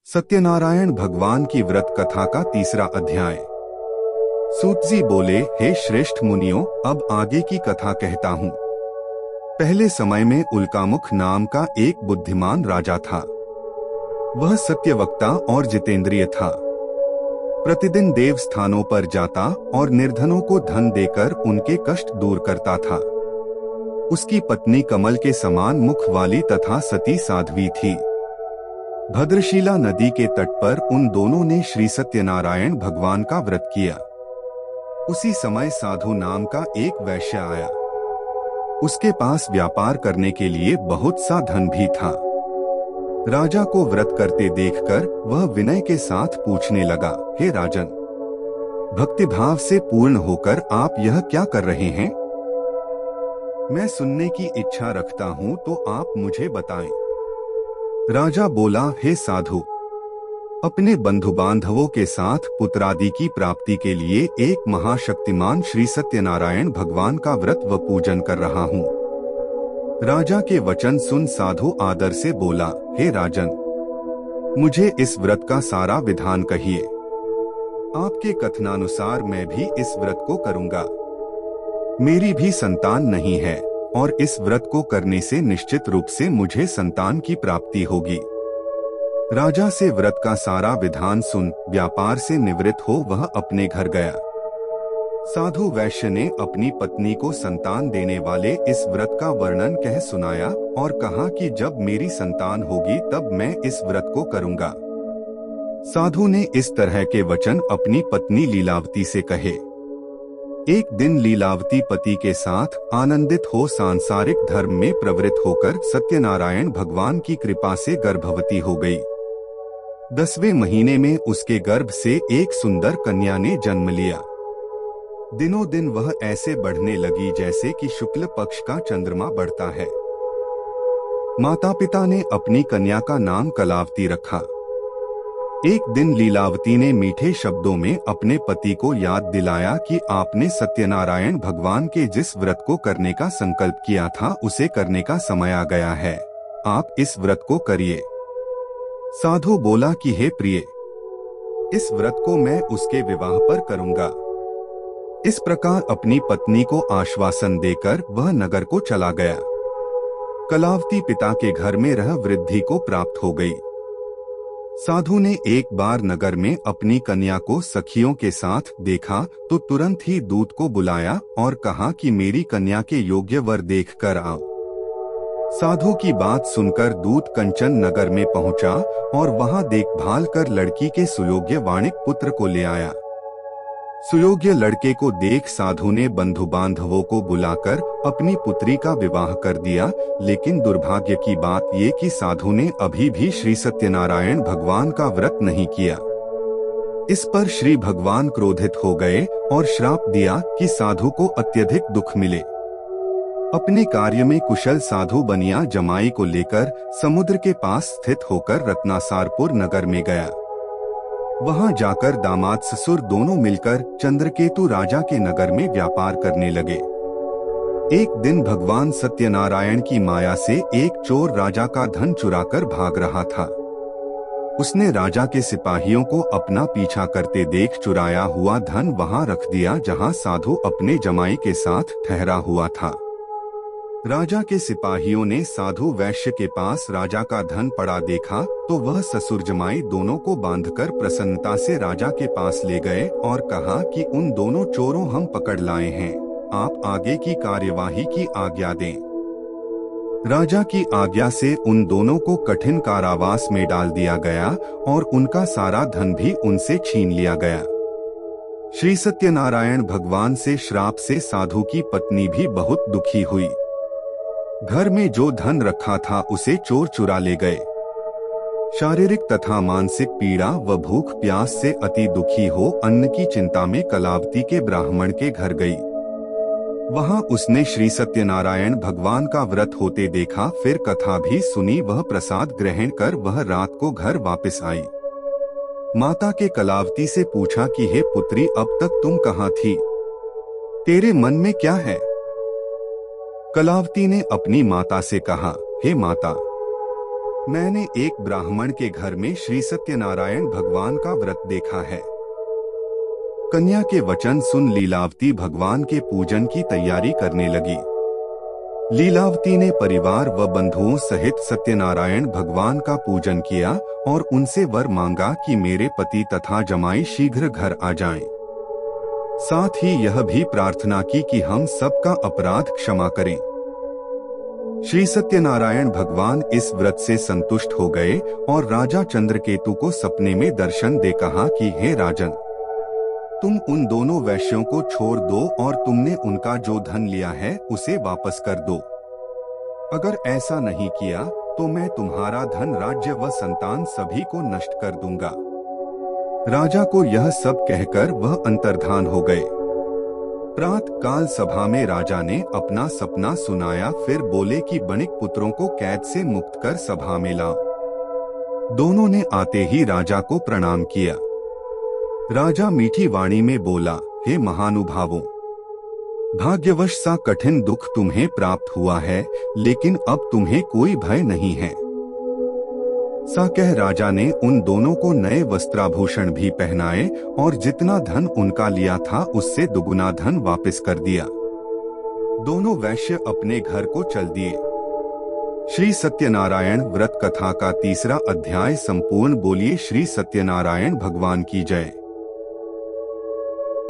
सत्यनारायण भगवान की व्रत कथा का तीसरा अध्याय। सूतजी बोले, हे श्रेष्ठ मुनियों, अब आगे की कथा कहता हूँ। पहले समय में उल्कामुख नाम का एक बुद्धिमान राजा था। वह सत्यवक्ता और जितेंद्रिय था। प्रतिदिन देव स्थानों पर जाता और निर्धनों को धन देकर उनके कष्ट दूर करता था। उसकी पत्नी कमल के समान मुख वाली तथा सती साध्वी थी। भद्रशिला नदी के तट पर उन दोनों ने श्री सत्यनारायण भगवान का व्रत किया। उसी समय साधु नाम का एक वैश्य आया। उसके पास व्यापार करने के लिए बहुत सा धन भी था। राजा को व्रत करते देखकर वह विनय के साथ पूछने लगा, हे राजन, भक्तिभाव से पूर्ण होकर आप यह क्या कर रहे हैं? मैं सुनने की इच्छा रखता हूँ, तो आप मुझे बताएं। राजा बोला, हे साधु, अपने बंधु बांधवों के साथ पुत्रादि की प्राप्ति के लिए एक महाशक्तिमान श्री सत्यनारायण भगवान का व्रत व पूजन कर रहा हूँ। राजा के वचन सुन साधु आदर से बोला, हे राजन, मुझे इस व्रत का सारा विधान कहिए। आपके कथनानुसार मैं भी इस व्रत को करूँगा। मेरी भी संतान नहीं है और इस व्रत को करने से निश्चित रूप से मुझे संतान की प्राप्ति होगी। राजा से व्रत का सारा विधान सुन व्यापार से निवृत्त हो वह अपने घर गया। साधु वैश्य ने अपनी पत्नी को संतान देने वाले इस व्रत का वर्णन कह सुनाया और कहा कि जब मेरी संतान होगी तब मैं इस व्रत को करूँगा। साधु ने इस तरह के वचन अपनी पत्नी लीलावती से कहे। एक दिन लीलावती पति के साथ आनंदित हो सांसारिक धर्म में प्रवृत्त होकर सत्यनारायण भगवान की कृपा से गर्भवती हो गई। 10वें महीने में उसके गर्भ से एक सुंदर कन्या ने जन्म लिया। दिनों दिन वह ऐसे बढ़ने लगी जैसे कि शुक्ल पक्ष का चंद्रमा बढ़ता है। माता पिता ने अपनी कन्या का नाम कलावती रखा। एक दिन लीलावती ने मीठे शब्दों में अपने पति को याद दिलाया कि आपने सत्यनारायण भगवान के जिस व्रत को करने का संकल्प किया था उसे करने का समय आ गया है। आप इस व्रत को करिए। साधु बोला कि हे प्रिय, इस व्रत को मैं उसके विवाह पर करूंगा। इस प्रकार अपनी पत्नी को आश्वासन देकर वह नगर को चला गया। कलावती पिता के घर में रह वृद्धि को प्राप्त हो गई। साधु ने एक बार नगर में अपनी कन्या को सखियों के साथ देखा तो तुरंत ही दूत को बुलाया और कहा कि मेरी कन्या के योग्य वर देख कर आओ। साधु की बात सुनकर दूत कंचन नगर में पहुंचा और वहां देखभाल कर लड़की के सुयोग्य वाणिक पुत्र को ले आया। सुयोग्य लड़के को देख साधु ने बंधु बांधवों को बुलाकर अपनी पुत्री का विवाह कर दिया। लेकिन दुर्भाग्य की बात ये कि साधु ने अभी भी श्री सत्यनारायण भगवान का व्रत नहीं किया। इस पर श्री भगवान क्रोधित हो गए और श्राप दिया कि साधु को अत्यधिक दुख मिले। अपने कार्य में कुशल साधु बनिया जमाई को लेकर समुद्र के पास स्थित होकर रत्नासारपुर नगर में गया। वहां जाकर दामाद ससुर दोनों मिलकर चंद्रकेतु राजा के नगर में व्यापार करने लगे। एक दिन भगवान सत्यनारायण की माया से एक चोर राजा का धन चुराकर भाग रहा था। उसने राजा के सिपाहियों को अपना पीछा करते देख चुराया हुआ धन वहां रख दिया जहां साधु अपने जमाई के साथ ठहरा हुआ था। राजा के सिपाहियों ने साधु वैश्य के पास राजा का धन पड़ा देखा तो वह ससुर जमाई दोनों को बांधकर प्रसन्नता से राजा के पास ले गए और कहा कि उन दोनों चोरों हम पकड़ लाए हैं, आप आगे की कार्यवाही की आज्ञा दें। राजा की आज्ञा से उन दोनों को कठिन कारावास में डाल दिया गया और उनका सारा धन भी उनसे छीन लिया गया। श्री सत्यनारायण भगवान से श्राप से साधु की पत्नी भी बहुत दुखी हुई। घर में जो धन रखा था उसे चोर चुरा ले गए। शारीरिक तथा मानसिक पीड़ा व भूख प्यास से अति दुखी हो अन्न की चिंता में कलावती के ब्राह्मण के घर गई। वहां उसने श्री सत्यनारायण भगवान का व्रत होते देखा, फिर कथा भी सुनी। वह प्रसाद ग्रहण कर वह रात को घर वापस आई। माता के कलावती से पूछा कि हे पुत्री, अब तक तुम कहाँ थी? तेरे मन में क्या है? कलावती ने अपनी माता से कहा, हे माता, मैंने एक ब्राह्मण के घर में श्री सत्यनारायण भगवान का व्रत देखा है। कन्या के वचन सुन लीलावती भगवान के पूजन की तैयारी करने लगी। लीलावती ने परिवार व बंधुओं सहित सत्यनारायण भगवान का पूजन किया और उनसे वर मांगा कि मेरे पति तथा जमाई शीघ्र घर आ जाएं। साथ ही यह भी प्रार्थना की कि हम सबका अपराध क्षमा करें। श्री सत्यनारायण भगवान इस व्रत से संतुष्ट हो गए और राजा चंद्रकेतु को सपने में दर्शन दे कहा कि हे राजन, तुम उन दोनों वैश्यों को छोड़ दो और तुमने उनका जो धन लिया है उसे वापस कर दो। अगर ऐसा नहीं किया तो मैं तुम्हारा धन, राज्य व संतान सभी को नष्ट कर दूंगा। राजा को यह सब कहकर वह अंतर्धान हो गए। प्रातः काल सभा में राजा ने अपना सपना सुनाया, फिर बोले कि बणिक पुत्रों को कैद से मुक्त कर सभा में लाओ। दोनों ने आते ही राजा को प्रणाम किया। राजा मीठी वाणी में बोला, हे महानुभावों, भाग्यवश सा कठिन दुख तुम्हें प्राप्त हुआ है, लेकिन अब तुम्हें कोई भय नहीं है। सा कह राजा ने उन दोनों को नए वस्त्राभूषण भी पहनाए और जितना धन उनका लिया था उससे दुगुना धन वापस कर दिया। दोनों वैश्य अपने घर को चल दिए। श्री सत्यनारायण व्रत कथा का तीसरा अध्याय संपूर्ण। बोलिए श्री सत्यनारायण भगवान की जय।